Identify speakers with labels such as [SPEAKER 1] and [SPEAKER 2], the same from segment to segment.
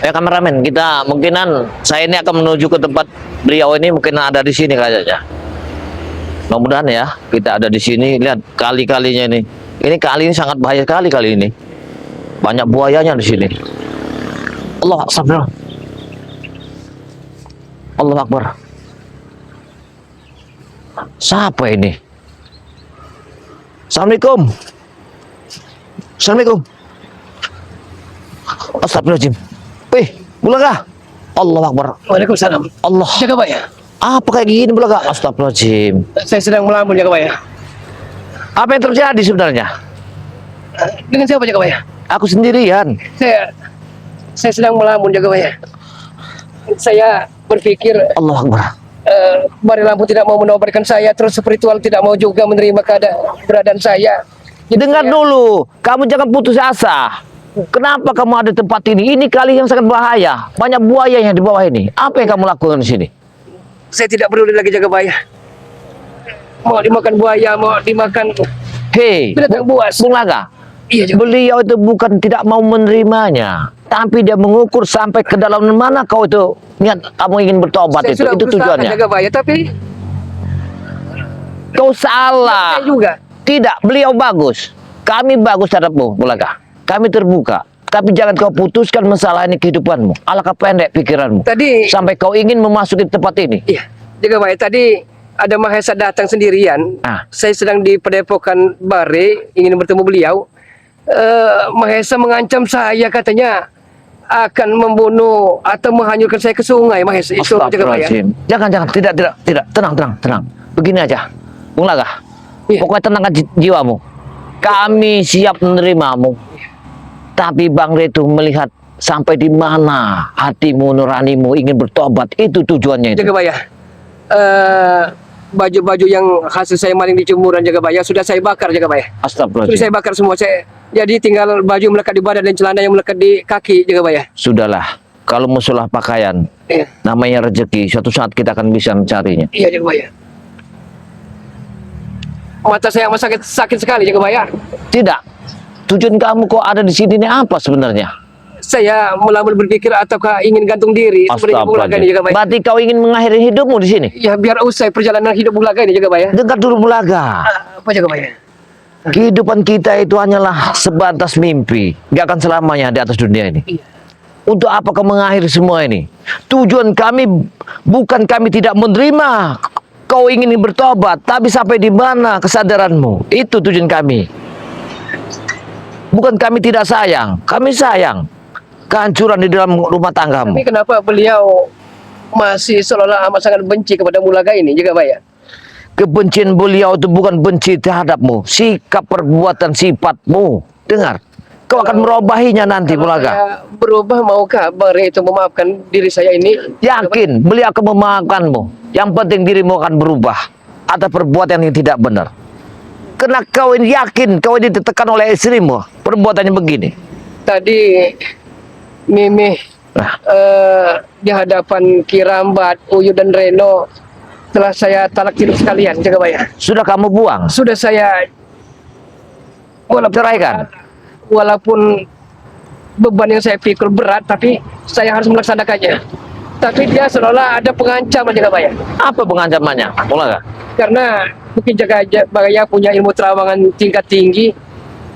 [SPEAKER 1] Ya kameramen, kita mungkinan saya ini akan menuju ke tempat beliau ini, mungkin ada di sini kayaknya. Mudah-mudahan ya kita ada di sini. Lihat kali-kalinya ini. Ini kali ini sangat bahaya sekali kali ini. Banyak buayanya di sini. Allah Akbar. Allah Akbar. Siapa ini? Assalamualaikum. Assalamualaikum. Astagfirullahaladzim. Wih, Bulaga. Allah Akbar.
[SPEAKER 2] Waalaikumsalam.
[SPEAKER 1] Allah.
[SPEAKER 2] Jaga Pak ya.
[SPEAKER 1] Apa kayak gini Bulaga? Astagfirullahaladzim.
[SPEAKER 2] Saya sedang melamun Jaga Pak ya.
[SPEAKER 1] Apa yang terjadi sebenarnya?
[SPEAKER 2] Dengan siapa Jaga Pak ya?
[SPEAKER 1] Aku sendirian.
[SPEAKER 2] Saya sedang melamun Jaga Pak ya. Saya berpikir
[SPEAKER 1] Allah Akbar.
[SPEAKER 2] Bari Lampu tidak mau menobatkan saya, terus spiritual tidak mau juga menerima keberadaan saya. Jadi
[SPEAKER 1] Dengar
[SPEAKER 2] saya-
[SPEAKER 1] dulu, kamu jangan putus asa. Kenapa kamu ada di tempat ini? Ini kali yang sangat bahaya. Banyak buaya yang di bawah ini. Apa yang kamu lakukan di sini?
[SPEAKER 2] Saya tidak peduli lagi Jaga Pak ya. Mau dimakan buaya, mau dimakan
[SPEAKER 1] Hei,
[SPEAKER 2] binatang buas.
[SPEAKER 1] Bung Laga.
[SPEAKER 2] Iya Jaga.
[SPEAKER 1] Beliau itu bukan tidak mau menerimanya, tapi dia mengukur sampai ke dalam mana kau itu niat kamu ingin bertobat
[SPEAKER 2] Saya sudah
[SPEAKER 1] itu
[SPEAKER 2] berusaha,
[SPEAKER 1] tujuannya.
[SPEAKER 2] Jaga Pak ya, tapi
[SPEAKER 1] Kau salah.
[SPEAKER 2] saya juga.
[SPEAKER 1] Tidak, beliau bagus. Kami bagus terhadapmu, Bung Laga. Kami terbuka. Tapi jangan kau putuskan masalah ini kehidupanmu. Alangkah pendek pikiranmu.
[SPEAKER 2] Tadi
[SPEAKER 1] Sampai kau ingin memasuki tempat ini.
[SPEAKER 2] iya, Jaga Pak ya, tadi ada Mahesa datang sendirian.
[SPEAKER 1] Ah.
[SPEAKER 2] Saya sedang di Padepokan Bare, ingin bertemu beliau. Mahesa mengancam saya, katanya akan membunuh atau menghanyutkan saya ke sungai. Mahesa itu Jaga Pak ya.
[SPEAKER 1] Astagfirullahaladzim. Jangan, tidak. Tenang. Begini aja, Bung Laga.
[SPEAKER 2] Iya.
[SPEAKER 1] Pokoknya tenangkan jiwamu. Kami siap menerimamu. Tapi Bang Retu melihat sampai di mana hatimu, nuranimu ingin bertobat. Itu tujuannya itu.
[SPEAKER 2] Jaga Pak ya. Baju-baju yang hasil saya maling di jemuran Jaga Pak ya, sudah saya bakar Jaga Pak ya. Sudah
[SPEAKER 1] Astagfirullahaladzim.
[SPEAKER 2] saya bakar semua. Jadi tinggal baju melekat di badan dan celana yang melekat di kaki Jaga Pak ya.
[SPEAKER 1] Sudahlah. Kalau masalah pakaian,
[SPEAKER 2] Iya,
[SPEAKER 1] namanya rezeki. Suatu saat kita akan bisa mencarinya.
[SPEAKER 2] iya Jaga Pak ya. Mata saya amat sakit sekali Jaga Pak ya.
[SPEAKER 1] Tidak. Tujuan kamu kok ada di sini ini apa sebenarnya?
[SPEAKER 2] Saya melamun berpikir ataukah ingin gantung diri seperti Bung Laga ini Jaga Pak ya.
[SPEAKER 1] Berarti kau ingin mengakhiri hidupmu di sini?
[SPEAKER 2] Ya biar usai perjalanan hidup Bung Laga ini Jaga Pak ya.
[SPEAKER 1] Dengar dulu Bulaga.
[SPEAKER 2] Apa Jaga Pak ya?
[SPEAKER 1] Kehidupan kita itu hanyalah sebatas mimpi. Gak akan selamanya di atas dunia ini.
[SPEAKER 2] Iya.
[SPEAKER 1] Untuk apa kau mengakhiri semua ini? Tujuan kami bukan kami tidak menerima. Kau ingin bertobat, tapi sampai di mana kesadaranmu? Itu tujuan kami. Bukan kami tidak sayang, kami sayang kehancuran di dalam rumah tanggamu.
[SPEAKER 2] Tapi kenapa beliau masih seolah-olah amat sangat benci kepada Mulaga ini Jaga Pak ya?
[SPEAKER 1] Kebencian beliau itu bukan benci terhadapmu, sikap perbuatan sifatmu. Dengar, kau akan merobahinya nanti,
[SPEAKER 2] Kalau
[SPEAKER 1] Bulaga.
[SPEAKER 2] saya berubah, maukah Bare itu memaafkan diri saya ini?
[SPEAKER 1] Yakin beliau akan memaafkanmu. Yang penting dirimu akan berubah atas perbuatan yang tidak benar. Karena kau ini yakin kau ini ditekan oleh istrimu perbuatannya begini.
[SPEAKER 2] Tadi Mimi
[SPEAKER 1] Nah,
[SPEAKER 2] di hadapan Kirambat, Uyu dan Reno telah saya talak tidur sekalian Jaga Pak ya.
[SPEAKER 1] sudah kamu buang,
[SPEAKER 2] Sudah saya
[SPEAKER 1] ceraikan.
[SPEAKER 2] walaupun beban yang saya pikul berat, tapi saya harus melaksanakannya. Tapi dia seolah ada pengancaman Jaga Pak ya.
[SPEAKER 1] Apa pengancamannya, Bulaga?
[SPEAKER 2] Karena mungkin Jaga Bagaya punya ilmu terawangan tingkat tinggi.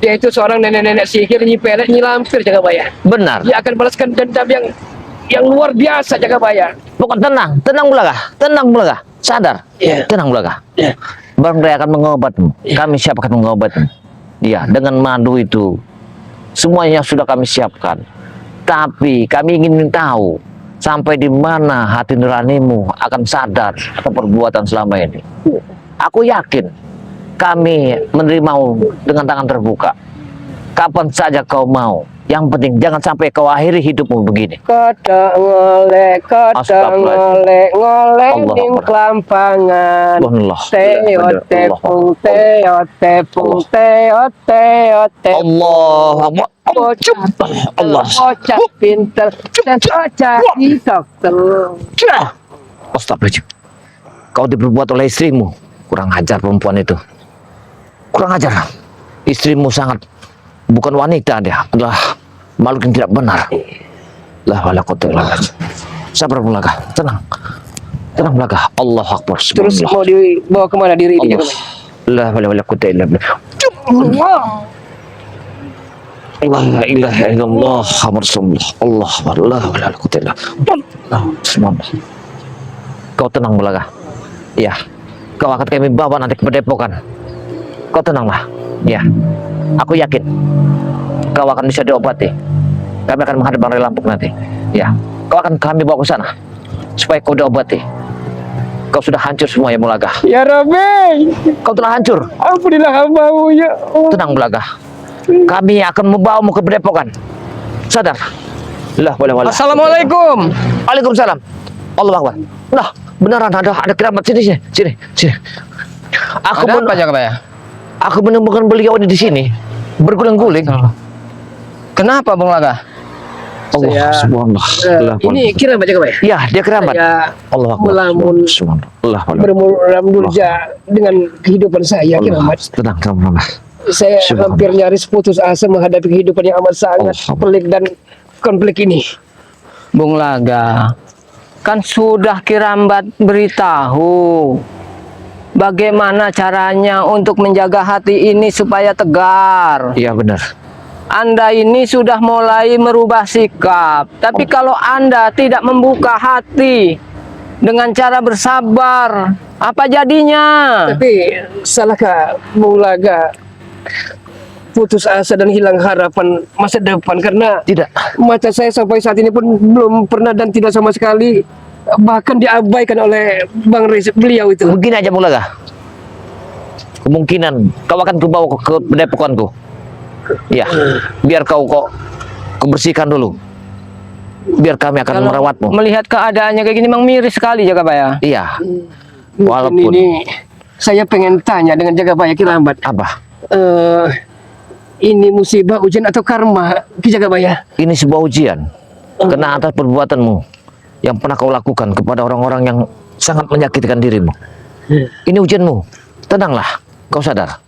[SPEAKER 2] Dia itu seorang nenek-nenek sihir, nyi pelet, nyi lampir Jaga Pak ya.
[SPEAKER 1] Benar.
[SPEAKER 2] Dia akan balaskan dendam yang luar biasa Jaga Pak ya.
[SPEAKER 1] Pokoknya tenang Bulaga, sadar,
[SPEAKER 2] Iya.
[SPEAKER 1] tenang Bulaga.
[SPEAKER 2] Iya.
[SPEAKER 1] Bang Ray akan mengobatmu,
[SPEAKER 2] Iya.
[SPEAKER 1] kami siap akan mengobatmu. Iya, dengan madu itu, semuanya sudah kami siapkan. Tapi kami ingin tahu, sampai di mana hati nuranimu akan sadar atas perbuatan selama ini. Aku yakin, kami menerimamu dengan tangan terbuka. Kapan saja kau mau. Yang penting jangan sampai kau akhiri hidupmu begini.
[SPEAKER 2] Kota ngolek
[SPEAKER 1] Astagfirullahaladzim.
[SPEAKER 2] ngolek
[SPEAKER 1] Allah
[SPEAKER 2] ning
[SPEAKER 1] Akbar.
[SPEAKER 2] kelampangan.
[SPEAKER 1] Allah.
[SPEAKER 2] Teo tepung teo tepung teo teo tepung.
[SPEAKER 1] Allah Akbar. Allah.
[SPEAKER 2] Bocah pinter dan bocah dokter.
[SPEAKER 1] Astagfirullahaladzim. Kau diperbuat oleh istrimu. Kurang ajar perempuan itu. Kurang ajar. Istrimu sangat bukan wanita, dia adalah makhluk yang tidak benar. La wala quwwata illa billah. Sabar Bulaga, tenang. Tenang Bulaga. Allah Akbar.
[SPEAKER 2] Terus
[SPEAKER 1] Subhanallah.
[SPEAKER 2] mau dibawa kemana diri ini?
[SPEAKER 1] Allah. La wala quwwata illa billah. La ilaha illallah Muhammad Rasulullah. Allah Akbar. La wala quwwata illa billah. Subhanallah. Kau tenang Bulaga. Ya. Kau akan kami bawa nanti ke Padepokan. Kau tenanglah. Ya. Aku yakin kau akan bisa diobati. Kami akan menghadap Bang Rai Lampung nanti. Ya. Kau akan kami bawa ke sana supaya kau diobati. Kau sudah hancur semua ya Bulaga.
[SPEAKER 2] Ya Rabbi,
[SPEAKER 1] Kau telah hancur.
[SPEAKER 2] ampunilah hamba-Mu ya Allah.
[SPEAKER 1] Tenang Bulaga. Kami akan membawamu ke Padepokan. Sadar. La wala wala.
[SPEAKER 2] Assalamualaikum.
[SPEAKER 1] Waalaikumsalam. Allah Akbar. Lah, beneran ada keramat sini. Aku
[SPEAKER 2] Ada apa Jagabaya?
[SPEAKER 1] Aku menemukan beliau di sini berguling-guling.
[SPEAKER 2] Kenapa Bung Laga?
[SPEAKER 1] Allah subhanallah.
[SPEAKER 2] Ini kira baca Jagabaya?
[SPEAKER 1] Ya, dia keramat.
[SPEAKER 2] Saya
[SPEAKER 1] Allah Akbar.
[SPEAKER 2] melamun
[SPEAKER 1] Subhanallah. Allah Akbar.
[SPEAKER 2] bermula dengan kehidupan saya kiramat.
[SPEAKER 1] Tenang.
[SPEAKER 2] Saya
[SPEAKER 1] Subhanallah.
[SPEAKER 2] hampir nyaris putus asa menghadapi kehidupan yang amat sangat
[SPEAKER 1] Allah.
[SPEAKER 2] pelik dan konflik ini.
[SPEAKER 3] Bung Laga, kan sudah Kirambat beritahu bagaimana caranya untuk menjaga hati ini supaya tegar.
[SPEAKER 1] Iya benar.
[SPEAKER 3] Anda ini sudah mulai merubah sikap, tapi kalau Anda tidak membuka hati dengan cara bersabar, apa jadinya?
[SPEAKER 2] Tapi salahkah Bung Laga putus asa dan hilang harapan masa depan karena
[SPEAKER 1] Tidak.
[SPEAKER 2] mata saya sampai saat ini pun belum pernah dan tidak sama sekali bahkan diabaikan oleh Bang Riz beliau itu.
[SPEAKER 1] Begini aja Bulaga. Kemungkinan kau akan kubawa ke Padepokanku. Ya, biar kau bersihkan dulu. Biar kami akan
[SPEAKER 3] Kalau
[SPEAKER 1] merawatmu.
[SPEAKER 3] melihat keadaannya kayak gini, memang miris sekali Jagabaya.
[SPEAKER 1] Iya.
[SPEAKER 2] Mungkin
[SPEAKER 1] Walaupun
[SPEAKER 2] ini saya pengen tanya dengan Jagabaya Kirambat.
[SPEAKER 1] apa?
[SPEAKER 2] Ini musibah, ujian atau karma Ki Jagabaya?
[SPEAKER 1] Ini sebuah ujian. Kena atas perbuatanmu yang pernah kau lakukan kepada orang-orang yang sangat menyakitkan dirimu. Ini ujianmu. Tenanglah. Kau sadar.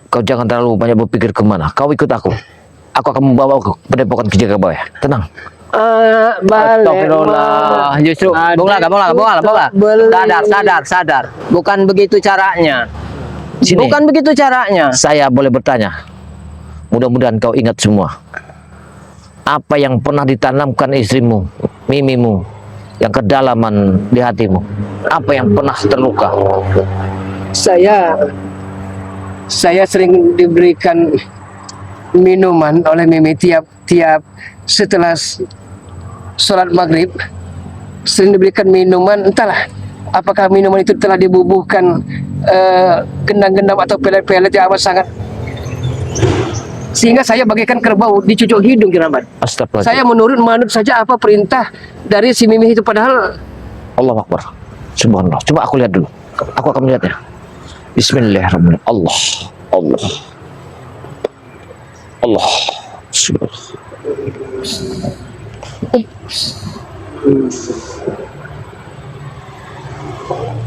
[SPEAKER 1] Kau jangan terlalu banyak berpikir kemana. Kau ikut aku. Aku akan membawa ke Padepokan Ki Jagabaya. Tenang.
[SPEAKER 3] Astagfirullah. Justru Bung Laga. Sadar. Bukan begitu caranya.
[SPEAKER 1] Sini.
[SPEAKER 3] Bukan begitu caranya.
[SPEAKER 1] Saya boleh bertanya. Mudah-mudahan kau ingat semua. Apa yang pernah ditanamkan istrimu, mimimu, yang kedalaman di hatimu. Apa yang pernah terluka.
[SPEAKER 2] Saya sering diberikan minuman oleh Mimi tiap setelah sholat maghrib, sering diberikan minuman, entahlah apakah minuman itu telah dibubuhkan gendang-gendang atau pelet-pelet yang amat sangat, sehingga saya bagaikan kerbau dicucuk hidung Kirambat.
[SPEAKER 1] Astagfirullah.
[SPEAKER 2] Saya manut saja apa perintah dari si Mimi itu, padahal
[SPEAKER 1] Allah Akbar. Subhanallah. Coba aku lihat dulu. Aku akan melihatnya. Bismillahirrahmanirrahim. Allah. Subhanallah.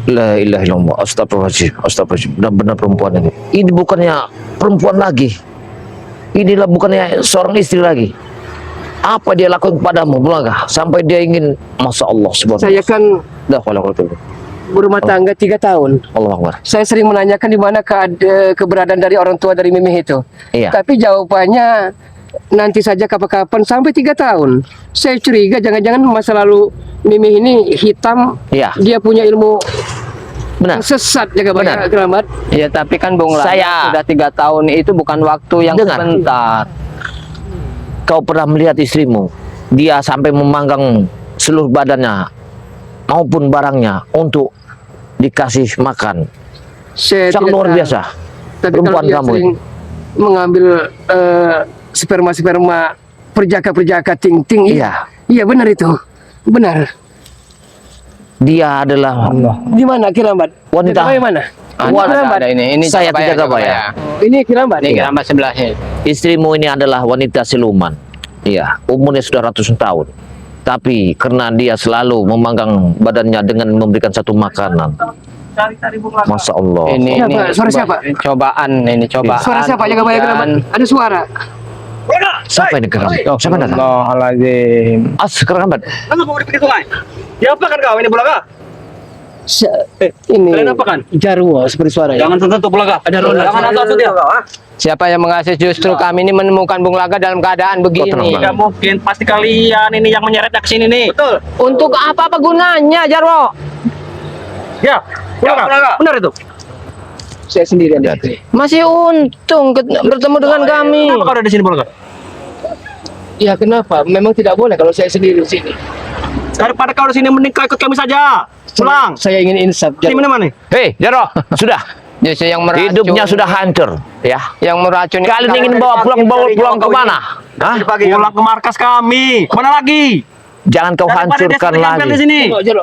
[SPEAKER 1] La ilaha illallah. Astagfirullahaladzim. Benar-benar perempuan ini. Ini bukannya perempuan lagi. Inilah bukannya seorang istri lagi. Apa dia lakukan kepadamu, Bulaga? Sampai dia ingin, Masya Allah, subhanallah.
[SPEAKER 2] saya kan
[SPEAKER 1] Dah, wala quwwata illa billah.
[SPEAKER 2] berumah tangga 3 tahun.
[SPEAKER 1] Allah Akbar.
[SPEAKER 2] Saya sering menanyakan di mana keberadaan dari orang tua dari Mimi itu.
[SPEAKER 1] Iya.
[SPEAKER 2] Tapi jawabannya nanti saja kapan-kapan sampai 3 tahun. Saya curiga jangan-jangan masa lalu Mimi ini hitam.
[SPEAKER 1] Iya.
[SPEAKER 2] Dia punya ilmu
[SPEAKER 1] Benar.
[SPEAKER 2] sesat jaga
[SPEAKER 1] Benar.
[SPEAKER 2] banyak Keramat.
[SPEAKER 3] Ya tapi kan Bung Laga
[SPEAKER 1] Saya-
[SPEAKER 3] sudah 3 tahun itu bukan waktu yang
[SPEAKER 1] Dengar.
[SPEAKER 3] sebentar.
[SPEAKER 1] Kau pernah melihat istrimu, dia sampai memanggang seluruh badannya maupun barangnya untuk dikasih makan.
[SPEAKER 2] Saya
[SPEAKER 1] Sangat
[SPEAKER 2] tidak
[SPEAKER 1] luar
[SPEAKER 2] tahu.
[SPEAKER 1] biasa.
[SPEAKER 2] Tapi
[SPEAKER 1] Perempuan
[SPEAKER 2] kalau dia
[SPEAKER 1] kamu
[SPEAKER 2] sering mengambil sperma perjaka ting-ting.
[SPEAKER 1] Iya.
[SPEAKER 2] Iya benar itu. Benar.
[SPEAKER 1] Dia adalah
[SPEAKER 2] Di mana Keramat?
[SPEAKER 1] Wanita.
[SPEAKER 2] Jaga mana?
[SPEAKER 3] Ada ini
[SPEAKER 1] Saya
[SPEAKER 3] Jagabaya,
[SPEAKER 1] Jagabaya.
[SPEAKER 2] Ini Keramat.
[SPEAKER 3] Ini
[SPEAKER 1] Iya.
[SPEAKER 3] Kirambat sebelahnya.
[SPEAKER 1] istrimu ini adalah wanita siluman. Iya, umurnya sudah ratusan tahun. Tapi karena dia selalu memanggang badannya dengan memberikan satu makanan. Masya Allah.
[SPEAKER 3] Ini
[SPEAKER 2] Siapa? Suara siapa?
[SPEAKER 3] Cobaan ini cobaan.
[SPEAKER 2] Suara siapa? Jaga banyak Keramat. Ada suara.
[SPEAKER 1] Siapa ini kerabat? Siapa yang datang?
[SPEAKER 3] Astagfirullahaladzim.
[SPEAKER 1] Kerabat.
[SPEAKER 4] Kenapa kau di pinggir sungai? Ya apa kan kau ini Bulaga?
[SPEAKER 2] Ini
[SPEAKER 4] Kalian apa kan?
[SPEAKER 2] Jarwo seperti suara ya.
[SPEAKER 4] Jangan sentuh Bulaga.
[SPEAKER 2] Ada ronda.
[SPEAKER 4] Jangan sentuh dia.
[SPEAKER 3] Siapa yang mengasih? Justru kami ini menemukan Bung Laga dalam keadaan begini.
[SPEAKER 1] tenang,
[SPEAKER 4] Tidak mungkin, pasti kalian ini yang menyeretnya ke sini nih. Betul.
[SPEAKER 3] Untuk apa gunanya, Jarwo?
[SPEAKER 4] Ya, Bulaga. Benar itu.
[SPEAKER 2] Saya sendirian.
[SPEAKER 3] Masih untung bertemu dengan kami.
[SPEAKER 4] Kenapa kau ada di sini Bulaga?
[SPEAKER 2] Ya kenapa? Memang tidak boleh kalau saya sendiri di sini.
[SPEAKER 4] Daripada kau di sini mending kau ikut kami saja. Pulang.
[SPEAKER 2] Saya ingin insaf.
[SPEAKER 4] Ini mana nih?
[SPEAKER 1] Hei, Jarwo, sudah.
[SPEAKER 3] Justru yang meracuni.
[SPEAKER 1] Hidupnya sudah hancur, ya.
[SPEAKER 3] Yang meracuni.
[SPEAKER 1] Kalian ingin bawa pulang kemana? Hah?
[SPEAKER 4] Pulang ke markas kami. Kemana lagi?
[SPEAKER 1] Jangan kau
[SPEAKER 4] Daripada dia
[SPEAKER 1] hancurkan
[SPEAKER 4] sering nempel di
[SPEAKER 1] lagi.
[SPEAKER 4] sini.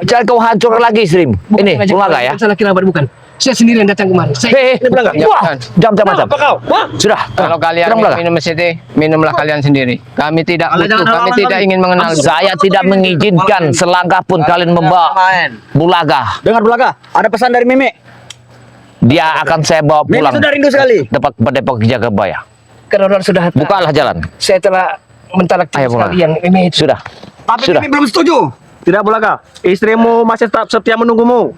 [SPEAKER 1] Jangan kau hancurkan lagi, Srim. Ini, Bulaga ya.
[SPEAKER 2] Salah kira bukan. Saya sendirian datang kemari.
[SPEAKER 1] Hei,
[SPEAKER 4] Bulaga.
[SPEAKER 1] wah, jam macam.
[SPEAKER 4] Apa kau? Wah.
[SPEAKER 1] Sudah.
[SPEAKER 3] Kalau kalian
[SPEAKER 1] Tenang, Bulaga.
[SPEAKER 3] minum sini, minumlah kalian sendiri. Kami tidak
[SPEAKER 4] Kalian
[SPEAKER 3] butuh,
[SPEAKER 4] jangan
[SPEAKER 3] kami
[SPEAKER 4] halangan
[SPEAKER 3] tidak
[SPEAKER 4] kami.
[SPEAKER 3] ingin mengenal.
[SPEAKER 1] Saya tidak mengizinkan selangkah pun kalian membawa Bulaga.
[SPEAKER 4] Dengar Bulaga, ada pesan dari Mimi.
[SPEAKER 1] Dia akan saya bawa
[SPEAKER 4] Mimi
[SPEAKER 1] pulang.
[SPEAKER 4] sudah rindu sekali.
[SPEAKER 1] Dapat Depok Jagabaya.
[SPEAKER 2] Karena sudah
[SPEAKER 1] Bukalah jalan.
[SPEAKER 2] saya telah mentalak
[SPEAKER 1] Ayo, Bulaga.
[SPEAKER 2] sekalian. Ini
[SPEAKER 1] Sudah.
[SPEAKER 4] Tapi
[SPEAKER 1] Sudah.
[SPEAKER 4] Mimi belum setuju. Tidak Bulaga, istrimu masih tetap setia menunggumu.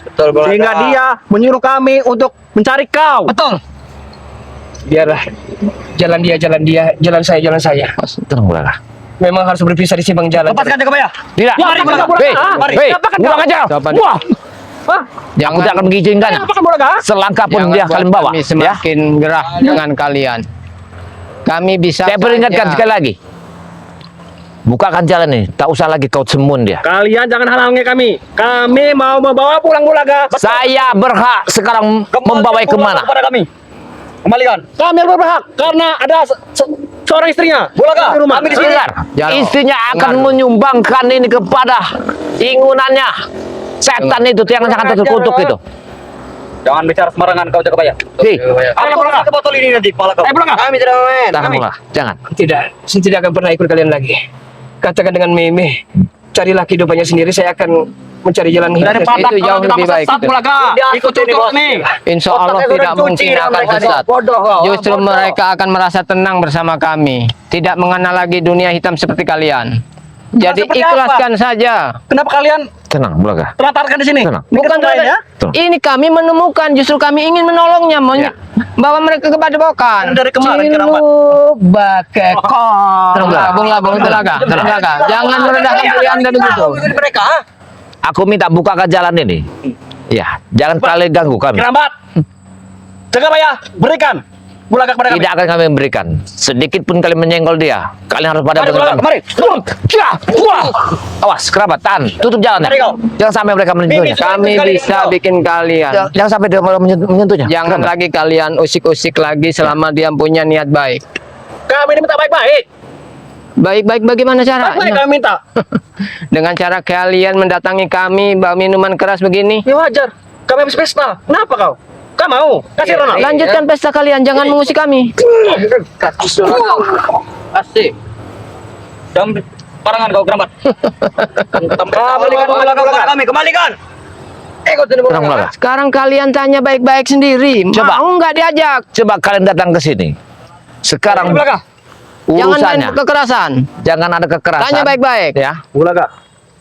[SPEAKER 2] betul
[SPEAKER 4] Sehingga dia menyuruh kami untuk mencari kau.
[SPEAKER 2] betul. Biarlah jalan dia, jalan saya.
[SPEAKER 1] Tenang, Bulaga.
[SPEAKER 2] Memang harus berpisah di simpang jalan.
[SPEAKER 4] Lepaskan Jagabaya.
[SPEAKER 1] Tidak.
[SPEAKER 4] Ya, mari, Bulaga.
[SPEAKER 1] Hei,
[SPEAKER 4] Mari.
[SPEAKER 1] hei,
[SPEAKER 4] Siapa kan
[SPEAKER 1] pulang
[SPEAKER 4] kau?
[SPEAKER 1] aja.
[SPEAKER 3] Siapa?
[SPEAKER 1] Wah,
[SPEAKER 4] Hah?
[SPEAKER 1] aku tidak akan mengizinkan.
[SPEAKER 4] Apa kan Bulaga?
[SPEAKER 1] Selangkah pun
[SPEAKER 3] Jangan
[SPEAKER 1] dia
[SPEAKER 3] buat
[SPEAKER 1] kalian bawa.
[SPEAKER 3] kami
[SPEAKER 1] Ya.
[SPEAKER 3] semakin gerah dengan kalian. Kami bisa.
[SPEAKER 1] Saya peringatkan
[SPEAKER 3] saja-
[SPEAKER 1] sekali lagi. Bukakan jalan ini. Tak usah lagi kau semun dia.
[SPEAKER 4] Kalian jangan halangi kami. Kami mau membawa pulang Bulaga.
[SPEAKER 1] Saya berhak sekarang membawa kemana?
[SPEAKER 4] Kepada kami. Kembalikan. Kami berhak karena ada seorang istrinya. Bulaga.
[SPEAKER 2] Di rumah.
[SPEAKER 4] Kami di sini.
[SPEAKER 1] Dengar,
[SPEAKER 3] Jarwo,
[SPEAKER 1] istrinya akan
[SPEAKER 3] dengar.
[SPEAKER 1] menyumbangkan ini kepada ingunannya. Setan itu yang sangat terkutuk itu.
[SPEAKER 4] Jangan bicara sembarangan kau Jagabaya.
[SPEAKER 1] Hei,
[SPEAKER 4] Ayo Bulaga. Ke botol ini nanti kepala kau. Bulaga. Kami tidak main.
[SPEAKER 1] tahan Bulaga. Jangan.
[SPEAKER 2] Tidak, saya tidak akan pernah ikut kalian lagi. Katakan dengan Mimi, carilah kehidupannya sendiri. Saya akan mencari jalan hidup.
[SPEAKER 4] Daripada
[SPEAKER 3] Itu
[SPEAKER 4] kau
[SPEAKER 3] jauh
[SPEAKER 4] tidak
[SPEAKER 3] lebih baik,
[SPEAKER 4] sesat
[SPEAKER 3] itu.
[SPEAKER 4] Bulaga. Ikut ini bos nih.
[SPEAKER 3] Insya Allah tidak mungkin akan sesat. Justru mereka akan merasa tenang bersama kami. Tidak mengenal lagi dunia hitam seperti kalian. Jadi
[SPEAKER 4] seperti
[SPEAKER 3] ikhlaskan saja.
[SPEAKER 4] Kenapa kalian
[SPEAKER 1] Tenang, Bulaga.
[SPEAKER 4] terlantarkan di sini?
[SPEAKER 1] Tenang.
[SPEAKER 3] Bukan
[SPEAKER 4] ya?
[SPEAKER 1] Tuh.
[SPEAKER 3] ini kami menemukan, justru kami ingin menolongnya,
[SPEAKER 1] Ya.
[SPEAKER 3] bawa mereka ke Padepokan.
[SPEAKER 4] Dari kemarin Keramat.
[SPEAKER 1] Tenang, Bulaga.
[SPEAKER 3] Bung Laga. Jangan merendahkan diri Anda begitu.
[SPEAKER 4] Mereka.
[SPEAKER 1] Aku minta bukakan jalan ini. Ya, jangan kalian ganggu kami.
[SPEAKER 4] Keramat. Jagabaya, berikan Bulaga kepada kami.
[SPEAKER 1] Tidak akan kami berikan. Sedikit pun kalian menyenggol dia. Kalian harus pada
[SPEAKER 4] Mari, Bulaga, mari.
[SPEAKER 1] Wah. Awas, kerabat, tahan. Tutup jalannya.
[SPEAKER 4] Mari kau.
[SPEAKER 1] Jangan sampai mereka menyentuhnya.
[SPEAKER 3] Kami bisa bikin kalian.
[SPEAKER 1] Jangan sampai dia menyentuhnya.
[SPEAKER 3] Jangan
[SPEAKER 1] Kerabat.
[SPEAKER 3] lagi kalian usik-usik lagi selama dia punya niat baik.
[SPEAKER 4] Kami ini minta baik-baik.
[SPEAKER 3] Baik-baik bagaimana
[SPEAKER 4] Baik-baik
[SPEAKER 3] caranya?
[SPEAKER 4] kami minta.
[SPEAKER 3] Dengan cara kalian mendatangi kami bawa minuman keras begini.
[SPEAKER 4] Ya wajar. Kami habis pesta. Kenapa kau? Kau mau? Kasih Ronald.
[SPEAKER 3] Lanjutkan pesta kalian, jangan mengusik kami.
[SPEAKER 4] Asik. Dan parangan kau keramat. Kembalikan Bulaga kami. Kembalikan. Ikut ini
[SPEAKER 1] Tenang, Bulaga.
[SPEAKER 3] Sekarang kalian tanya baik-baik sendiri.
[SPEAKER 1] Coba.
[SPEAKER 3] Mau nggak diajak?
[SPEAKER 1] Coba kalian datang ke sini. Sekarang
[SPEAKER 4] Bulaga.
[SPEAKER 3] Jangan main
[SPEAKER 1] urusannya.
[SPEAKER 3] kekerasan.
[SPEAKER 1] Jangan ada kekerasan.
[SPEAKER 3] Tanya baik-baik.
[SPEAKER 1] Ya.
[SPEAKER 4] Bulaga.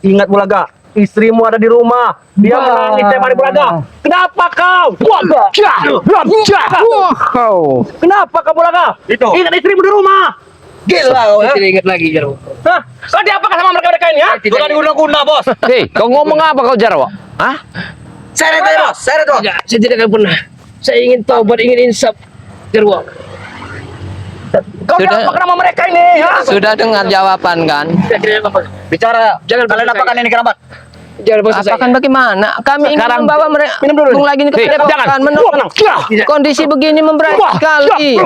[SPEAKER 4] Ingat Bulaga. Istrimu ada di rumah. Dia menangis tiap hari Bulaga. Kenapa kau?
[SPEAKER 3] Wow.
[SPEAKER 4] Kenapa kau Bulaga? Itu. Ingat istrimu di rumah. Gila kau
[SPEAKER 2] Saya
[SPEAKER 4] ya.
[SPEAKER 2] tidak ingat lagi, Jarwo.
[SPEAKER 4] Hah? Kau diapakan sama mereka ini ya?
[SPEAKER 2] Tidak.
[SPEAKER 4] Sudah diguna-guna bos.
[SPEAKER 1] Hei, kau ngomong apa kau Jarwo? Hah?
[SPEAKER 4] Seret aja bos. Seret bos.
[SPEAKER 2] Tidak, saya tidak akan pernah. Saya ingin taubat, ingin insaf, Jarwo.
[SPEAKER 4] Kau
[SPEAKER 3] Sudah.
[SPEAKER 4] diapakan sama mereka ini ya?
[SPEAKER 3] Sudah dengar jawaban kan?
[SPEAKER 2] Saya tidak apa.
[SPEAKER 4] Bicara.
[SPEAKER 2] Jangan
[SPEAKER 4] Kalian
[SPEAKER 2] bercerai.
[SPEAKER 4] apakan ini kerabat?
[SPEAKER 2] Jangan bosan saya.
[SPEAKER 3] Apakan bagaimana? Kami ingin
[SPEAKER 1] Sekarang-
[SPEAKER 3] membawa mereka
[SPEAKER 4] Minum dulu nih.
[SPEAKER 3] Bung lagi ke
[SPEAKER 1] Hei,
[SPEAKER 3] Padepokan,
[SPEAKER 1] jangan.
[SPEAKER 3] menolong.
[SPEAKER 2] Tidak.
[SPEAKER 3] Kondisi begini memberatkan sekali.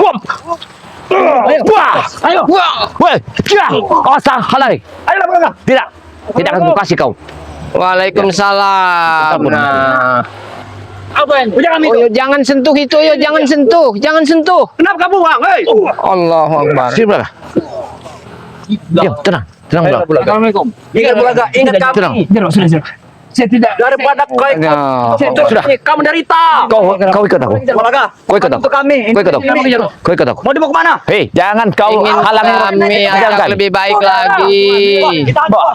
[SPEAKER 1] Wah.
[SPEAKER 4] Ayo.
[SPEAKER 1] Weh, awas halai.
[SPEAKER 4] Ayolah Bulaga.
[SPEAKER 1] Tidak. Tidak akan kukasih kau.
[SPEAKER 3] Waalaikumsalam. Nah,
[SPEAKER 4] Apa ini? Jangan
[SPEAKER 3] oh,
[SPEAKER 4] itu.
[SPEAKER 3] yo, jangan sentuh itu, yo, jangan sentuh, jangan sentuh.
[SPEAKER 4] Kenapa kau buang? Hei.
[SPEAKER 3] Allahu Akbar.
[SPEAKER 1] Sini Bulaga. Diam, tenang. Tenang Bulaga.
[SPEAKER 4] Assalamualaikum. Ingat Bulaga. Ingat
[SPEAKER 1] Tenang.
[SPEAKER 4] kami.
[SPEAKER 2] Jarwo, sudah. Saya tidak.
[SPEAKER 4] Daripada kau ikut
[SPEAKER 1] Sudah.
[SPEAKER 4] kamu menderita.
[SPEAKER 1] Kau ikut aku.
[SPEAKER 4] Bulaga,
[SPEAKER 1] Kau ikut aku.
[SPEAKER 4] untuk kami.
[SPEAKER 1] Kau ikut aku. Kau ikut aku.
[SPEAKER 4] Mau dibawa kemana?
[SPEAKER 1] Hei, jangan kau
[SPEAKER 3] Ingin
[SPEAKER 1] halangi
[SPEAKER 3] kami
[SPEAKER 1] Jangan.
[SPEAKER 3] yang lebih baik lagi.
[SPEAKER 4] Kita bawa.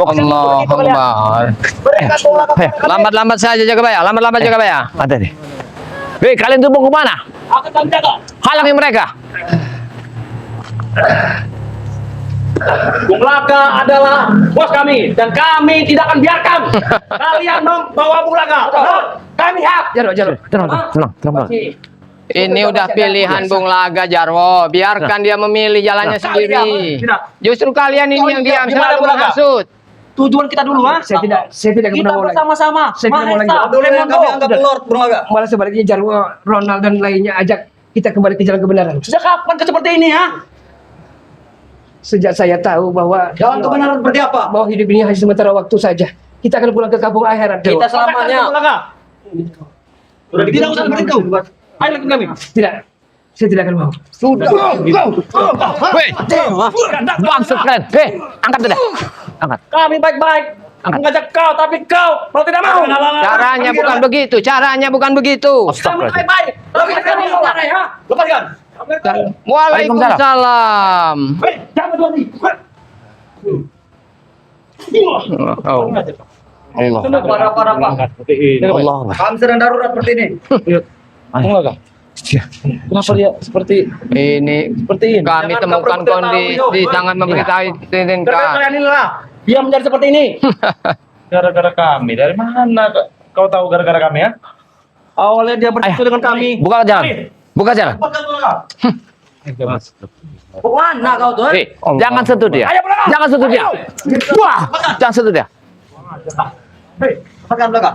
[SPEAKER 3] Allah Akbar.
[SPEAKER 4] Berikan Bulaga.
[SPEAKER 3] Lambat-lambat saja jaga baya. Lambat-lambat jaga baya.
[SPEAKER 1] Ada nih. Hei, kalian tuh mau kemana?
[SPEAKER 4] Akan kami jaga.
[SPEAKER 1] Halangi mereka.
[SPEAKER 4] Bulaga adalah bos kami dan kami tidak akan biarkan kalian bawa Bulaga. Kami hak.
[SPEAKER 2] Jarwo.
[SPEAKER 1] Tenang.
[SPEAKER 3] Ini udah pilihan Bung Laga Jarwo. Biarkan dia memilih jalannya sendiri.
[SPEAKER 4] Tidak.
[SPEAKER 3] Justru kalian ini yang diam
[SPEAKER 4] Gimana,
[SPEAKER 3] selalu
[SPEAKER 4] Bung Laga?
[SPEAKER 3] menghasut.
[SPEAKER 4] Tujuan kita dulu, ha?
[SPEAKER 2] Saya tidak
[SPEAKER 4] Kita
[SPEAKER 2] mau lagi.
[SPEAKER 4] bersama-sama.
[SPEAKER 2] Saya tidak mau lagi.
[SPEAKER 4] Boleh kami anggap Lord Bulaga.
[SPEAKER 2] Malah sebaliknya Jarwo, Ronald dan lainnya ajak kita kembali ke jalan kebenaran.
[SPEAKER 4] Sejak kapan ke seperti ini, ha?
[SPEAKER 2] Sejak saya tahu bahwa
[SPEAKER 4] Jalan kebenaran seperti apa?
[SPEAKER 2] bahwa hidup ini hanya sementara waktu saja. Kita akan pulang ke kampung akhirat. Jarwo.
[SPEAKER 4] Kita selamanya. Udah tidak usah seperti itu. Ayo ikut kami.
[SPEAKER 2] Tidak. Saya tidak akan mau.
[SPEAKER 1] Hei, maksud kalian. Hei, angkat sudah. Angkat.
[SPEAKER 4] Kami baik-baik mengajak kau, tapi kau mau tidak mau.
[SPEAKER 3] Caranya bukan begitu. Caranya bukan begitu.
[SPEAKER 4] Kami baik-baik. Tapi kami mau mana ya? Lepaskan.
[SPEAKER 3] Waalaikumsalam.
[SPEAKER 4] Hei, jangan berhenti.
[SPEAKER 3] Oh.
[SPEAKER 1] Allah.
[SPEAKER 4] Parah-parah, Pak.
[SPEAKER 1] Allah.
[SPEAKER 4] Kami sedang darurat seperti ini.
[SPEAKER 1] Kenapa dia seperti
[SPEAKER 3] Ini
[SPEAKER 4] Seperti ini.
[SPEAKER 3] kami
[SPEAKER 4] Jangan
[SPEAKER 3] temukan
[SPEAKER 4] kau bertertawa,
[SPEAKER 3] kondisi
[SPEAKER 4] Bro.
[SPEAKER 3] sangat memberitahui
[SPEAKER 4] Gara-gara
[SPEAKER 3] tintinkan.
[SPEAKER 4] kalian inilah dia menjadi seperti ini.
[SPEAKER 5] Gara-gara kami. Dari mana kau tahu gara-gara kami ya?
[SPEAKER 4] Awalnya dia bersatu dengan kami.
[SPEAKER 1] Buka jalan. Buka jalan.
[SPEAKER 4] Mana kau tuh?
[SPEAKER 1] Hei, jangan sentuh dia.
[SPEAKER 4] Ayo, Bulaga.
[SPEAKER 1] Jangan sentuh dia. Wah, jangan sentuh dia.
[SPEAKER 4] Hei, lepaskan Bulaga.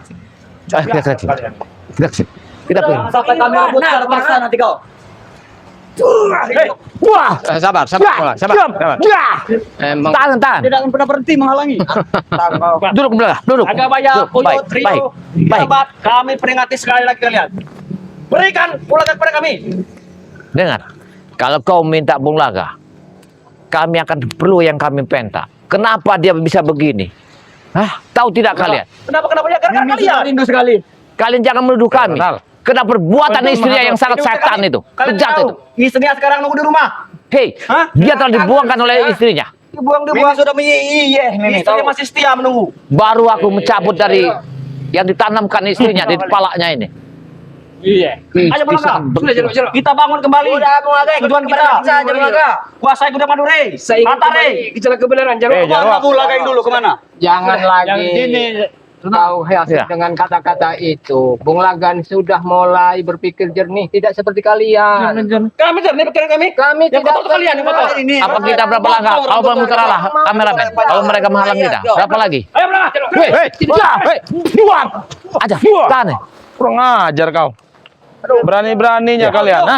[SPEAKER 1] Kita kesini. Kita kesini. Kita pergi.
[SPEAKER 4] Sampai kami rebut secara paksa nanti kau. Hei,
[SPEAKER 1] Wah.
[SPEAKER 3] Sabar.
[SPEAKER 1] Diam. Ya.
[SPEAKER 3] Emang
[SPEAKER 1] Tahan.
[SPEAKER 4] tidak akan pernah berhenti menghalangi.
[SPEAKER 1] Duduk belakang. Duduk.
[SPEAKER 4] Agak banyak,
[SPEAKER 1] Duduk. Baik. Baik. Baik.
[SPEAKER 4] Sahabat, kami peringati sekali lagi kalian. Berikan Bulaga kepada kami.
[SPEAKER 1] Dengar. Kalau kau minta Bung Laga, kami akan perlu yang kami minta. Kenapa dia bisa begini? Hah? Tahu tidak kalian?
[SPEAKER 4] Kenapa ya? Gara-gara kalian. Rindu sekali.
[SPEAKER 1] Kalian jangan menuduh kami. Karena perbuatan istrinya yang sangat setan itu. Bejat itu.
[SPEAKER 4] Istrinya sekarang nunggu di rumah.
[SPEAKER 1] Hei,
[SPEAKER 4] Hah?
[SPEAKER 1] dia telah dibuangkan oleh istrinya.
[SPEAKER 4] Dibuang. Sudah menyiyeh. Istrinya masih setia menunggu.
[SPEAKER 1] Baru aku mencabut dari yang ditanamkan istrinya di kepalanya ini.
[SPEAKER 4] Iya. Ayo Bulaga.
[SPEAKER 2] Sudah.
[SPEAKER 4] Kita bangun kembali.
[SPEAKER 2] Udah, Bulaga.
[SPEAKER 4] Tujuan kita.
[SPEAKER 2] Saja, Bulaga.
[SPEAKER 4] Kuasai Kuda Madure.
[SPEAKER 2] Saya ingin
[SPEAKER 4] Matare.
[SPEAKER 2] kembali ke jalan kebenaran. Jarwo.
[SPEAKER 4] Kemana Bulaga yang dulu kemana?
[SPEAKER 3] jangan lagi tahu
[SPEAKER 1] Ya.
[SPEAKER 3] dengan kata-kata itu. Bung Lagan sudah mulai berpikir jernih, tidak seperti kalian.
[SPEAKER 4] Kami jernih pikiran kami.
[SPEAKER 3] Kami
[SPEAKER 4] Yang
[SPEAKER 3] tidak
[SPEAKER 4] kotor kalian yang kotor.
[SPEAKER 1] Apa kita berapa langkah? Kalau belum kalah kameramen. Kalau mereka menghalang kita, berapa lagi?
[SPEAKER 4] Ayo Bulaga.
[SPEAKER 1] Hei, dua. Aja, tahan.
[SPEAKER 5] Kurang ajar kau. Berani-beraninya kalian, ha?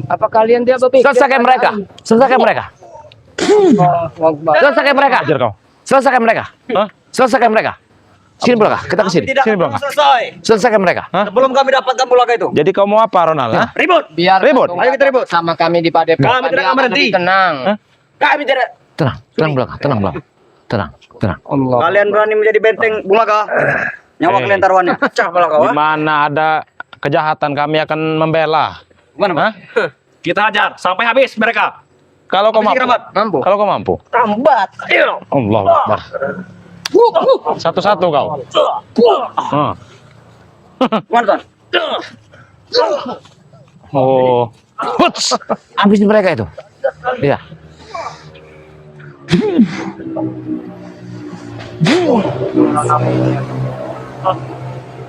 [SPEAKER 3] Apa kalian tidak berpikir?
[SPEAKER 1] Selesaikan mereka. Selesaikan mereka. Selesaikan mereka.
[SPEAKER 5] Ajar kau.
[SPEAKER 1] Selesaikan mereka.
[SPEAKER 5] Hah?
[SPEAKER 1] Selesaikan mereka. Sini Bulaga, kita ke sini.
[SPEAKER 4] Tidak
[SPEAKER 5] Sini,
[SPEAKER 4] akan
[SPEAKER 5] Bulaga.
[SPEAKER 4] selesai.
[SPEAKER 1] Selesaikan mereka.
[SPEAKER 4] Sebelum kami dapatkan Bulaga itu.
[SPEAKER 5] Jadi kau mau apa, Ronald? Ha?
[SPEAKER 4] Ribut.
[SPEAKER 3] Biar
[SPEAKER 5] Ribut.
[SPEAKER 3] Bung
[SPEAKER 4] Ayo kita ribut.
[SPEAKER 3] sama kami di Padepokan.
[SPEAKER 4] Kami tidak
[SPEAKER 3] dia
[SPEAKER 4] akan berhenti.
[SPEAKER 3] lebih tenang.
[SPEAKER 5] Hah?
[SPEAKER 4] Kami tidak.
[SPEAKER 1] Tenang Bulaga, tenang Bulaga. Tenang.
[SPEAKER 3] Allah.
[SPEAKER 4] Kalian berani menjadi benteng Bulaga. Nyawa
[SPEAKER 5] Eh.
[SPEAKER 4] kalian taruhannya. Pecah Bulaga.
[SPEAKER 5] Di mana ada kejahatan kami akan membela.
[SPEAKER 4] Gimana, Pak? Kita ajar sampai habis mereka.
[SPEAKER 5] Kalau kau
[SPEAKER 4] Habis
[SPEAKER 5] mampu.
[SPEAKER 4] kerabat.
[SPEAKER 3] Mampu.
[SPEAKER 5] Kalau kau mampu.
[SPEAKER 4] Tambat. Ayo.
[SPEAKER 5] Allah Akbar. Satu-satu kau. Ah.
[SPEAKER 4] Gimana, Ton?
[SPEAKER 5] Oh.
[SPEAKER 1] Huts. Habisin mereka itu. Iya.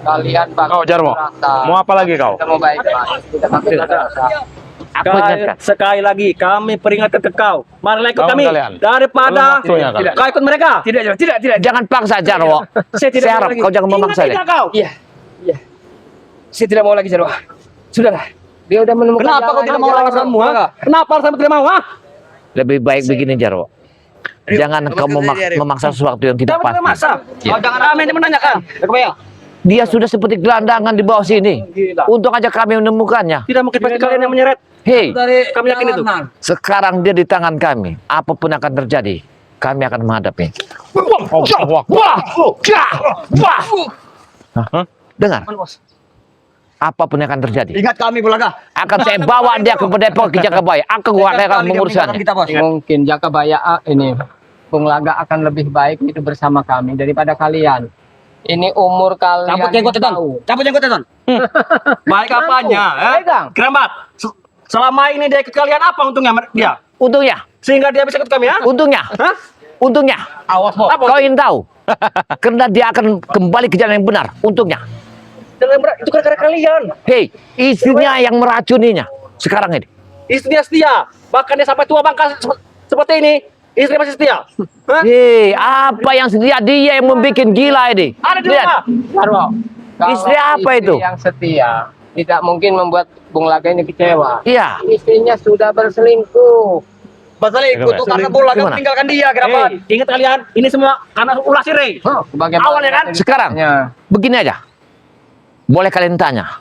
[SPEAKER 3] Kalian bangsa.
[SPEAKER 5] Kau Jarwo. Mau apa lagi kau?
[SPEAKER 3] Kita mau baik-baik. Kita pakai kata-kata.
[SPEAKER 1] Aku ingatkan.
[SPEAKER 4] Sekali lagi kami peringatkan ke kau. Marilah ikut
[SPEAKER 5] Bangun
[SPEAKER 4] kami
[SPEAKER 5] kalian.
[SPEAKER 4] daripada
[SPEAKER 5] Belum waktunya, kalian.
[SPEAKER 4] kau ikut mereka.
[SPEAKER 2] Tidak.
[SPEAKER 1] Jangan paksa Jarwo.
[SPEAKER 2] Saya tidak
[SPEAKER 1] Saya
[SPEAKER 2] mau
[SPEAKER 1] harap
[SPEAKER 2] lagi.
[SPEAKER 1] kau jangan memaksa dia.
[SPEAKER 4] Ingat kau.
[SPEAKER 2] Iya. Saya tidak mau lagi Jarwo. Sudahlah.
[SPEAKER 3] Dia udah menemukan
[SPEAKER 4] Kenapa kau
[SPEAKER 3] jalan
[SPEAKER 4] tidak
[SPEAKER 3] yang
[SPEAKER 4] mau
[SPEAKER 3] jalan.
[SPEAKER 4] lakukanmu? Kenapa sampai tidak mau?
[SPEAKER 1] Lebih baik begini Jarwo. Jangan kau memaksa sesuatu yang tidak
[SPEAKER 4] Jangan
[SPEAKER 1] pasti.
[SPEAKER 4] memaksa.
[SPEAKER 1] Iya.
[SPEAKER 4] Kau jangan kami yang menanyakan. Kebayang?
[SPEAKER 1] Dia sudah seperti gelandangan di bawah sini. Untung aja kami menemukannya.
[SPEAKER 4] Tidak mungkin pasti kalian yang menyeret.
[SPEAKER 1] Hei,
[SPEAKER 4] Kami yakin itu.
[SPEAKER 1] sekarang dia di tangan kami. Apapun akan terjadi, kami akan menghadapi. Dengar, apapun yang akan terjadi,
[SPEAKER 4] Ingat kami, Bulaga.
[SPEAKER 1] akan saya bawa dia ke Depok ke Jakabaya. Aku akan mengurusannya.
[SPEAKER 4] Kita, Bos.
[SPEAKER 3] Mungkin Jakabaya ini Bung Laga akan lebih baik hidup bersama kami daripada kalian. Ini umur kalian
[SPEAKER 4] Cabut jenggot, Ton.
[SPEAKER 3] tahu.
[SPEAKER 4] Cabut jenggot, Ton. Baik apanya,
[SPEAKER 3] Baik, Kang.
[SPEAKER 4] Kerambat. Selama ini dia ikut kalian, apa untungnya dia?
[SPEAKER 1] Untungnya,
[SPEAKER 4] Sehingga dia bisa ikut kami, ya?
[SPEAKER 1] untungnya,
[SPEAKER 4] Hah?
[SPEAKER 1] untungnya.
[SPEAKER 4] Awas, Bos.
[SPEAKER 1] Kau ingin tahu? Karena dia akan kembali ke jalan yang benar. Untungnya.
[SPEAKER 4] Itu gara-gara kalian.
[SPEAKER 1] Hei, istrinya yang meracuninya sekarang ini.
[SPEAKER 4] Istrinya setia. Bahkan dia sampai tua bangka seperti ini. Istri masih setia. Hah?
[SPEAKER 1] Hei, apa yang setia? Dia yang membuat gila ini.
[SPEAKER 4] Ada di
[SPEAKER 1] Lihat.
[SPEAKER 4] rumah.
[SPEAKER 3] Jarwo, kalau
[SPEAKER 1] Istri apa
[SPEAKER 3] istri
[SPEAKER 1] itu?
[SPEAKER 3] yang setia tidak mungkin membuat Bung Laga ini kecewa.
[SPEAKER 1] Iya.
[SPEAKER 3] Istrinya sudah berselingkuh.
[SPEAKER 4] Berselingkuh tuh karena Bulaga
[SPEAKER 1] Gimana?
[SPEAKER 4] meninggalkan dia, Kerambat. Ingat kalian, ini semua karena ulah si Rey.
[SPEAKER 3] Bagaimana
[SPEAKER 4] Awalnya kan?
[SPEAKER 1] Sekarang, begini aja. Boleh kalian tanya.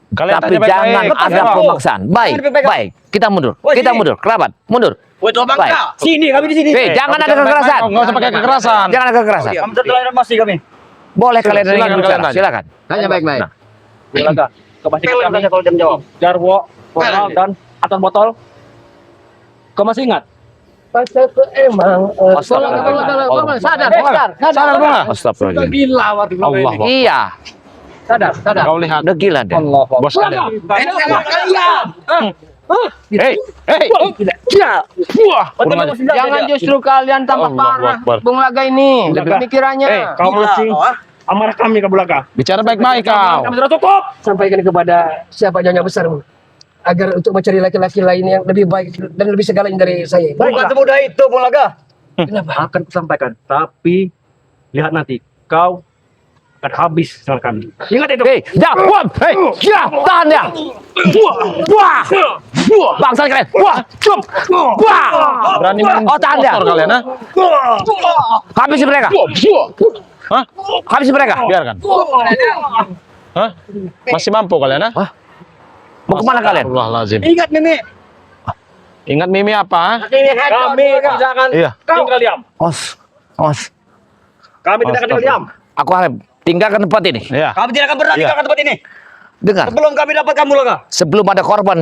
[SPEAKER 5] Kalian
[SPEAKER 1] Tapi
[SPEAKER 5] tanya
[SPEAKER 1] jangan
[SPEAKER 5] baik-baik.
[SPEAKER 1] ada
[SPEAKER 4] Betul.
[SPEAKER 1] pemaksaan. Baik,
[SPEAKER 4] Jangan dipegang.
[SPEAKER 1] baik. Kita mundur.
[SPEAKER 4] Woi,
[SPEAKER 1] Kita
[SPEAKER 4] sini.
[SPEAKER 1] mundur. Kerabat, mundur.
[SPEAKER 4] Woi, tua
[SPEAKER 1] Baik.
[SPEAKER 4] bangka. Sini, kami di sini.
[SPEAKER 1] Hei, jangan ada kekerasan.
[SPEAKER 5] Nggak usah pakai kekerasan.
[SPEAKER 1] Jangan ada kekerasan.
[SPEAKER 4] Kami terlalu masih kami.
[SPEAKER 1] Boleh kalian
[SPEAKER 5] Silakan,
[SPEAKER 1] ingin bicara.
[SPEAKER 5] kalian.
[SPEAKER 1] Silakan.
[SPEAKER 3] Tanya baik-baik.
[SPEAKER 1] Nah.
[SPEAKER 4] Bulaga, kepastian kami kalau jam jawab.
[SPEAKER 6] Jarwo, Botol, dan Aton Botol. Kau masih ingat?
[SPEAKER 3] Emang
[SPEAKER 1] Astagfirullah.
[SPEAKER 3] sadar.
[SPEAKER 1] Astagfirullah.
[SPEAKER 6] Gila waktu
[SPEAKER 5] Allah, Bos.
[SPEAKER 1] Iya.
[SPEAKER 3] Sadar.
[SPEAKER 5] Kau lihat.
[SPEAKER 1] Udah gila deh.
[SPEAKER 3] Allah.
[SPEAKER 5] Bos kalian.
[SPEAKER 4] Kalian.
[SPEAKER 5] Hei, hei. Wah, kurang ajar.
[SPEAKER 3] Jangan justru kalian tambah
[SPEAKER 5] Allahu
[SPEAKER 3] parah
[SPEAKER 5] Akbar.
[SPEAKER 3] Bung Laga ini pemikirannya.
[SPEAKER 6] Kau masih amarah kami ke Bulaga.
[SPEAKER 5] Bicara baik-baik kau.
[SPEAKER 6] Kami sudah cukup.
[SPEAKER 2] Sampaikan kepada siapa Nyonya besar agar untuk mencari laki-laki lain yang lebih baik dan lebih segalanya dari saya.
[SPEAKER 4] Bukan semudah itu, Bulaga.
[SPEAKER 2] Kenapa?
[SPEAKER 6] Akan kusampaikan, tapi lihat nanti kau akan habis sama kami. Ingat itu.
[SPEAKER 1] Hei, jangan. Wah, hei, ya, tahan ya. Wah, bangsa kalian. Wah, cup. Wah,
[SPEAKER 5] Berani main
[SPEAKER 1] Oh, tahan ya.
[SPEAKER 5] motor kalian, ha?
[SPEAKER 1] habisi mereka.
[SPEAKER 5] Hah?
[SPEAKER 1] Habisi mereka.
[SPEAKER 5] Biarkan. Hah? Masih mampu kalian, ha?
[SPEAKER 1] Mau kemana kalian?
[SPEAKER 5] Astagfirullahaladzim.
[SPEAKER 4] Ingat, Mimi.
[SPEAKER 5] Ingat Mimi apa? ha?
[SPEAKER 6] Kami tidak akan
[SPEAKER 5] Iya.
[SPEAKER 6] tinggal diam.
[SPEAKER 1] Os.
[SPEAKER 6] Kami tidak akan tinggal diam.
[SPEAKER 1] Aku harap tinggalkan tempat ini.
[SPEAKER 5] Iya.
[SPEAKER 4] Kami tidak akan pernah
[SPEAKER 5] Iya.
[SPEAKER 4] tinggalkan tempat ini.
[SPEAKER 1] Dengar,
[SPEAKER 4] Sebelum kami dapat kamu, Bulaga.
[SPEAKER 1] sebelum ada korban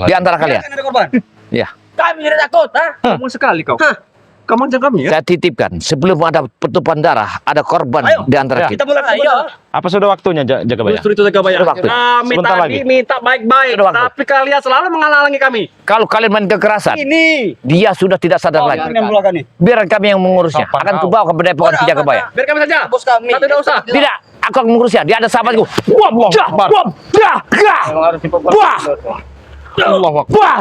[SPEAKER 1] di antara kalian.
[SPEAKER 4] Jangan ada korban.
[SPEAKER 1] Ya,
[SPEAKER 4] Kami tidak takut, ha?
[SPEAKER 6] Kamu sekali kau. Kamu aja kami ya.
[SPEAKER 1] saya titipkan sebelum ada pertumpahan darah, ada korban
[SPEAKER 4] Ayo.
[SPEAKER 1] di antara
[SPEAKER 5] Ya.
[SPEAKER 1] kita.
[SPEAKER 4] Kita mulai ayo.
[SPEAKER 5] Apa sudah waktunya, Jakabaya?
[SPEAKER 6] Justru itu Jakabaya.
[SPEAKER 1] Sudah waktu.
[SPEAKER 6] Kami
[SPEAKER 5] Sebentar
[SPEAKER 6] tadi
[SPEAKER 5] lagi.
[SPEAKER 6] minta baik-baik,
[SPEAKER 1] Sudah waktu.
[SPEAKER 6] tapi kalian selalu menghalangi kami.
[SPEAKER 1] Kalau kalian main kekerasan,
[SPEAKER 4] Ini.
[SPEAKER 1] dia sudah tidak sadar lagi.
[SPEAKER 4] Ini yang Bulaga nih.
[SPEAKER 1] Biar kami yang mengurusnya.
[SPEAKER 5] Sopan
[SPEAKER 1] Akan
[SPEAKER 5] kau.
[SPEAKER 1] kubawa ke Padepokan
[SPEAKER 4] Udah,
[SPEAKER 1] Jakabaya.
[SPEAKER 6] Biar kami saja.
[SPEAKER 4] Bos kami.
[SPEAKER 6] Tapi tidak usah.
[SPEAKER 1] Tidak, aku akan mengurusnya. Dia ada sahabatku.
[SPEAKER 5] Allahu Akbar. Allahu Akbar.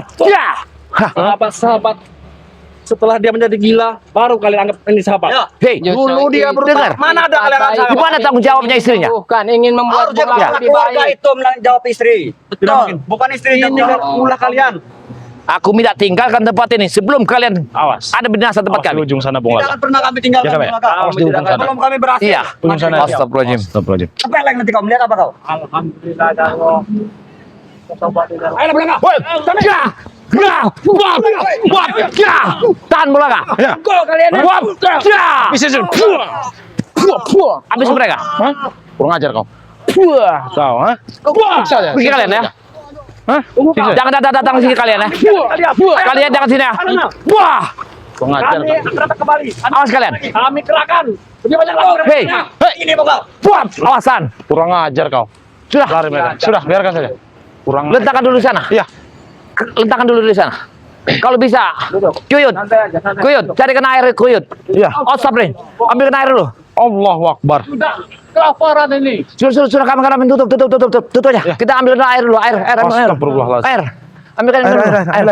[SPEAKER 6] Sahabat-sahabat setelah dia menjadi gila, baru kalian anggap ini sahabat.
[SPEAKER 4] Ya.
[SPEAKER 1] Hei,
[SPEAKER 3] Justru
[SPEAKER 1] dia
[SPEAKER 3] itu
[SPEAKER 1] berdengar.
[SPEAKER 6] Mana ada kalian
[SPEAKER 3] baik.
[SPEAKER 6] sahabat?
[SPEAKER 1] Di mana tanggung jawabnya istrinya?
[SPEAKER 3] Bukan ingin membuat
[SPEAKER 4] Harus
[SPEAKER 3] Bung
[SPEAKER 4] jaga
[SPEAKER 3] Laga lebih
[SPEAKER 4] keluarga
[SPEAKER 3] baik.
[SPEAKER 4] itu menjawab istri.
[SPEAKER 6] Tidak mungkin.
[SPEAKER 4] Bukan istri
[SPEAKER 6] Ini kan ulah kalian.
[SPEAKER 1] Aku minta tinggalkan tempat ini sebelum kalian
[SPEAKER 5] Awas.
[SPEAKER 1] ada binasa tempat
[SPEAKER 5] Awas di
[SPEAKER 1] kami.
[SPEAKER 5] ujung sana, Bung
[SPEAKER 4] Tidak
[SPEAKER 5] Laga.
[SPEAKER 4] akan pernah kami tinggalkan,
[SPEAKER 5] Jakabaya.
[SPEAKER 4] Bulaga.
[SPEAKER 5] Awas di ujung sana.
[SPEAKER 4] Sebelum kami berhasil.
[SPEAKER 1] Iya.
[SPEAKER 5] Ujung sana.
[SPEAKER 1] Astagfirullahaladzim.
[SPEAKER 5] Astagfirullahaladzim.
[SPEAKER 4] Apa yang lain nanti kau melihat apa kau?
[SPEAKER 6] Alhamdulillah Jarwo. Ayo Bulaga.
[SPEAKER 1] Woi, tahan Bulaga.
[SPEAKER 5] Ya.
[SPEAKER 1] Bisa habis mereka.
[SPEAKER 5] Hah? Kurang ajar kau. Kau, ha? Saja.
[SPEAKER 1] Pergi kalian ya.
[SPEAKER 5] Hah?
[SPEAKER 1] Jangan datang sini kalian ya. Kalian jangan sini ya. Wah,
[SPEAKER 5] Kurang ajar
[SPEAKER 6] Kami
[SPEAKER 5] kau.
[SPEAKER 6] akan datang kembali.
[SPEAKER 1] awas kalian.
[SPEAKER 6] Kami kerahkan lebih banyak lagi.
[SPEAKER 1] Hei,
[SPEAKER 4] Ini Bulaga.
[SPEAKER 1] buat awasan.
[SPEAKER 5] Kurang ajar kau.
[SPEAKER 1] Sudah,
[SPEAKER 5] Lari mereka. Sudah, biarkan saja. Kurang
[SPEAKER 1] letakkan dulu di sana.
[SPEAKER 5] Iya.
[SPEAKER 1] Letakkan dulu di sana. Kalau bisa, Kuyut, Kuyut, carikan air Kuyut.
[SPEAKER 5] Iya.
[SPEAKER 1] Oh, Sabrin, ambilkan air dulu.
[SPEAKER 5] Allahu Akbar.
[SPEAKER 6] Kelaparan ini.
[SPEAKER 1] Sudah kami tutup aja. Kita ambil air dulu, air.
[SPEAKER 5] Astagfirullahaladzim.
[SPEAKER 1] Air. Ambilkan air dulu. Air.